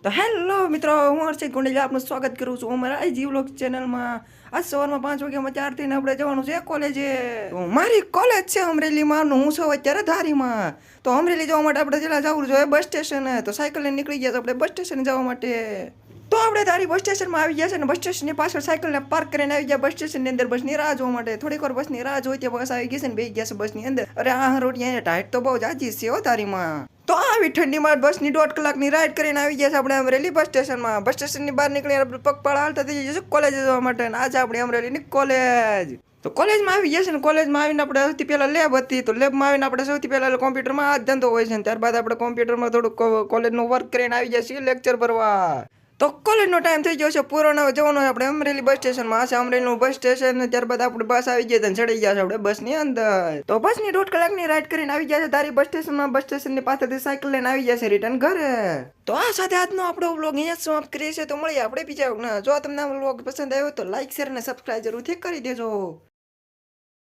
તો હેલો મિત્રો, હું હર્ષિત ગોંડલિયા આપનું સ્વાગત કરું છું અમારા આઈ વ્લોગ ચેનલમાં. આજ સવારમાં 5 વાગ્યામાં 4 થઈને આપણે જવાનું છે કોલેજે. તો મારી કોલેજ છે અમરેલીમાં, હું છું અત્યારે ધારીમાં. તો અમરેલી જવા માટે આપણે જેલા જવું જોઈએ બસ સ્ટેશન. તો સાયકલ લઈને નીકળી ગયા તો આપણે બસ સ્ટેશન જવા માટે. તો આપણે ધારી બસ સ્ટેશનમાં આવી ગયા છે ને બસ સ્ટેશનની પાછળ સાયકલને પાર્ક કરીને આવી ગયા બસ સ્ટેશનની અંદર બસની રાહ જોવા માટે. થોડીક વાર બસની રાહ જોઈ ત્યાં બસ આવી ગઈ છે ને બેસી ગયા છે બસની અંદર. અરે આ રોટી અહીંયા ટાઈટ તો બહુ જાજી છે હો ધારીમાં. તો આવી ઠંડીમાં બસની 1.5 કલાકની રાઈડ કરીને આવી ગયા છે આપણે અમરેલી બસ સ્ટેશનમાં. બસ સ્ટેશનની બહાર નીકળીને આપણે પગપાળા હાલતા થઈ જઈશું કોલેજ જવા માટે. આજે આપણે અમરેલીની કોલેજ. તો કોલેજમાં આવી ગયા છે ને કોલેજમાં આવીને આપણે સૌથી પહેલાં લેબ હતી. તો લેબમાં આવીને આપણે સૌથી પહેલાં કોમ્પ્યુટરમાં હાથ ધંધો હોય છે ને ત્યારબાદ આપણે કોમ્પ્યુટરમાં થોડુંક કોલેજનું વર્ક કરીને આવી જાય છીએ લેક્ચર ભરવા. તો કોલેજનો ટાઈમ થઈ ગયો છે પૂરો જવાનો આપણે અમરેલી બસ સ્ટેશનમાં. આ છે અમરેલીનું બસ સ્ટેશન. ત્યારબાદ આપણે બસ આવી ગયા છે ચડી ગયા છે આપણે બસની અંદર. તો બસની 1.5 કલાકની રાઈડ કરીને આવી ગયા છે તારી બસ સ્ટેશનમાં. બસ સ્ટેશનની પાસેથી સાયકલ લઈને આવી ગયા છે રિટર્ન ઘરે. તો આ સાથે આજનો આપણો વ્લોગ અહીંયા સમાપ્ત કરીએ છીએ. તો મળીએ આપણે બીજા. જો તમને આ વ્લોગ પસંદ આવ્યો તો લાઈક શેર અને સબસ્ક્રાઈબ જરૂરથી કરી દેજો.